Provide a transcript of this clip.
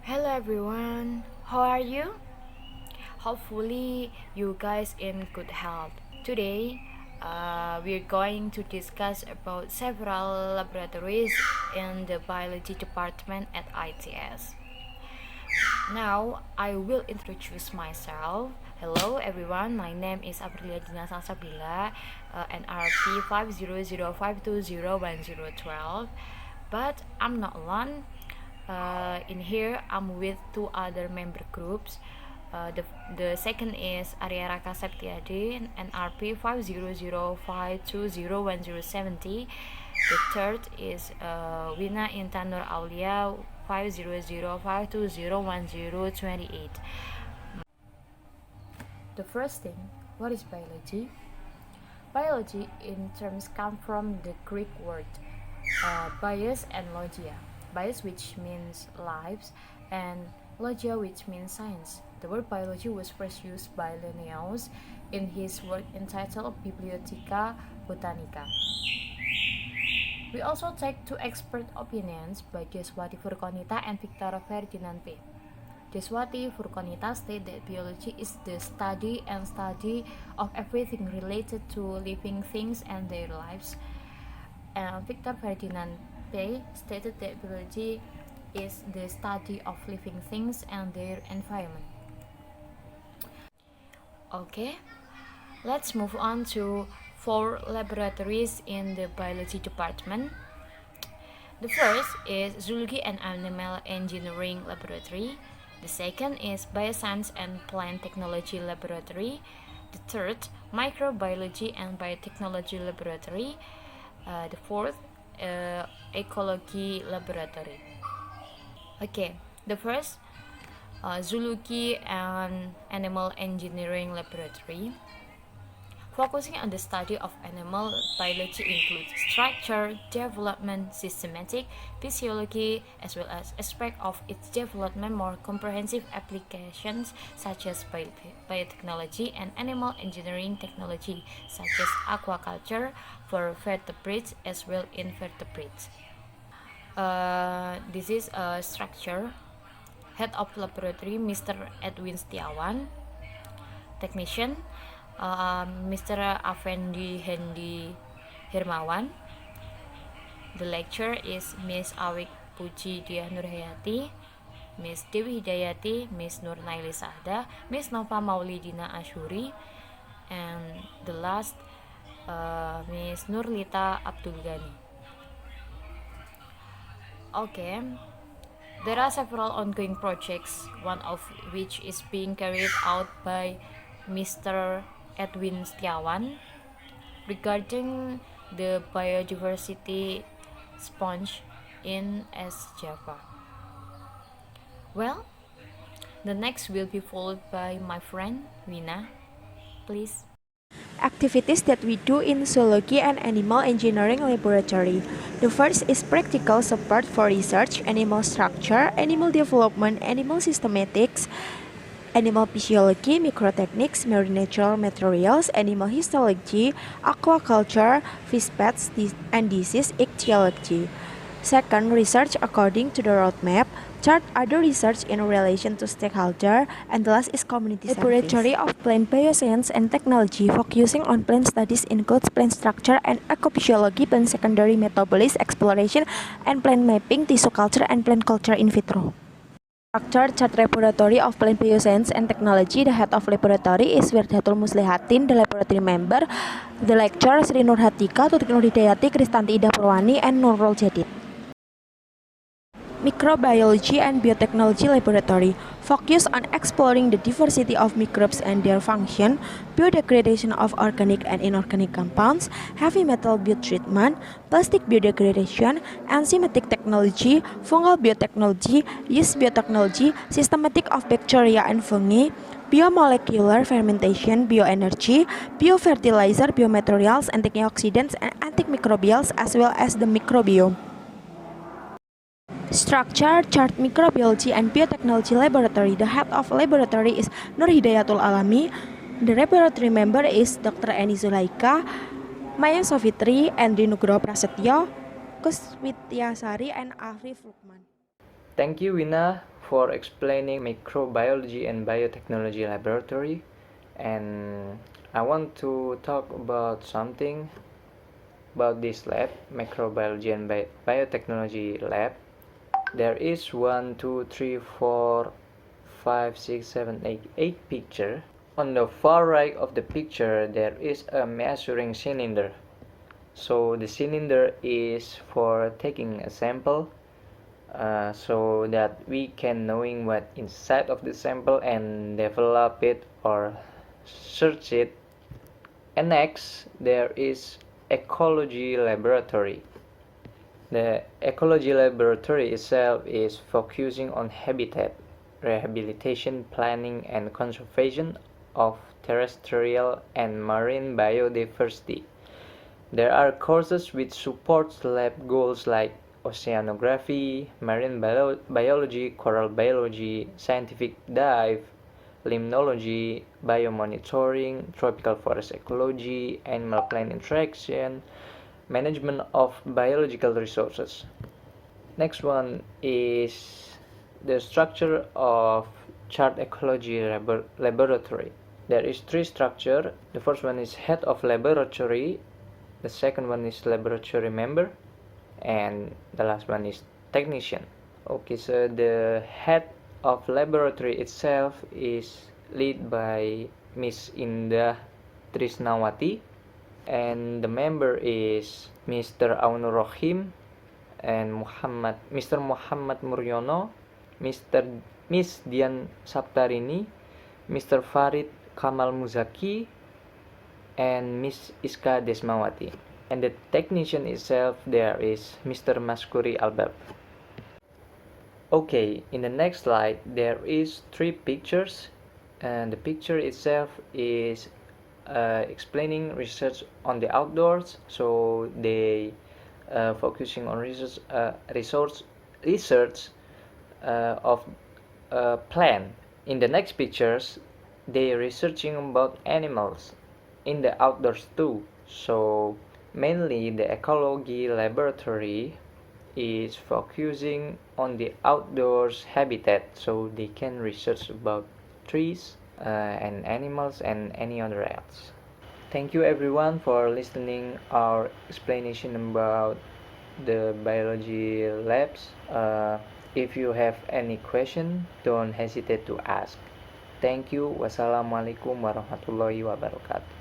Hello everyone, how are you? Hopefully you guys in good health. Today we're going to discuss about several laboratories in the biology department at ITS. Now I will introduce myself. Hello everyone, my name is Afrilya Dina Salsabila, NRP 50052010012. But I'm not alone. In here I'm with two other member groups. The second is Arya Rakha Septeadhy, NRP 500520170. The third is Wina, Intan, Aulia 50052010028. The first thing, what is biology? Biology in terms come from the Greek word bios and logia. Bios, which means lives, and logia, which means science. The word biology was first used by Linnaeus in his work entitled Bibliotheca Botanica. We also take two expert opinions by Deswati Furkonita and Victor Ferdinand P. Deswati Furkonita state that biology is the study of everything related to living things and their lives. And Victor Ferdinand P stated that biology is the study of living things and their environment. Okay, let's move on to 4 laboratories in the biology department. The first is Zoology and Animal Engineering Laboratory. The second is Bioscience and Plant Technology Laboratory. The third, Microbiology and Biotechnology Laboratory. The fourth, Ecology Laboratory. Okay, the first, Zoology and Animal Engineering Laboratory. Focusing on the study of animal biology includes structure, development, systematic, physiology, as well as aspects of its development, more comprehensive applications such as biotechnology and animal engineering technology, such as aquaculture for vertebrates as well invertebrates. This is a structure. Head of laboratory, Mr. Edwin Setiawan. Technician, Mr. Afendi Hendi Hirmawan. The lecturer is Miss Awik Puji Diah Nurhayati, Miss Dewi Hidayati, Miss Nur Naili Sahda, Miss Nova Maulidina Ashuri, and the last, Miss Nurlita Abdul Ghani. Okay, there are several ongoing projects, one of which is being carried out by Mr. Edwin Setiawan regarding the biodiversity sponge in S. Java. Well, the next will be followed by my friend Wina. Please. Activities that we do in Zoology and Animal Engineering Laboratory. The first is practical support for research, animal structure, animal development, animal systematics, animal physiology, microtechnics, marine natural materials, animal histology, aquaculture, fish pets and disease etiology. Second, research according to the roadmap. Third, other research in relation to stakeholder. And the last is community service. Laboratory of Plant Bioscience and Technology, focusing on plant studies includes plant structure and ecophysiology, plant secondary metabolism exploration, and plant mapping, tissue culture, and plant culture in vitro. Structure Chart Laboratory of Plant Bioscience and Technology. The head of laboratory is Wirdatul Muslihatin, the laboratory member. The lecturer Sri Nurhatika, Tutik Nur Hidayati, Kristanti Ida Purwani, and Nurul Jadid. Microbiology and Biotechnology Laboratory focus on exploring the diversity of microbes and their function, biodegradation of organic and inorganic compounds, heavy metal biotreatment, plastic biodegradation, enzymatic technology, fungal biotechnology, yeast biotechnology, systematic of bacteria and fungi, biomolecular fermentation, bioenergy, biofertilizer, biomaterials, antioxidants, and antimicrobials, as well as the microbiome. Structure Chart Microbiology and Biotechnology Laboratory. The head of laboratory is Nur Hidayatul Alami. The laboratory member is Dr. Eni Zulaika, Maya Sofitri, Andri Nugroho Prasetyo, Kuswityasari, and Afif Lukman. Thank you, Wina, for explaining microbiology and biotechnology laboratory. And I want to talk about something about this lab, microbiology and biotechnology lab. There is 1, 2, 3, 4, 5, 6, 7, 8 picture. On the far right of the picture, there is a measuring cylinder. So the cylinder is for taking a sample, so that we can knowing what inside of the sample and develop it or search it. And next, there is ecology laboratory. The ecology laboratory itself is focusing on habitat rehabilitation, planning, and conservation of terrestrial and marine biodiversity. There are courses which support lab goals like oceanography, marine biology, coral biology, scientific dive, limnology, biomonitoring, tropical forest ecology, animal-plant interaction, management of biological resources. Next one is the structure of chart ecology laboratory. There is three structure. The first one is head of laboratory, the second one is laboratory member, and the last one is technician. Okay, so the head of laboratory itself is led by Miss Indah Trisnawati, and the member is Mr. Aunur Rohim and Mr. Muhammad Muryono, Miss Dian Saptarini, Mr. Farid Kamal Muzaki, and Miss Iska Desmawati. And the technician itself, there is Mr. Maskuri Albab. Okay, in the next slide there is three pictures, and the picture itself is explaining research on the outdoors. So they focusing on research of plant. In the next pictures, they researching about animals in the outdoors too. So mainly the ecology laboratory is focusing on the outdoors habitat, so they can research about trees and animals and any other else. Thank you everyone for listening our explanation about the biology labs. If you have any question, don't hesitate to ask. Thank you. Wassalamualaikum warahmatullahi wabarakatuh.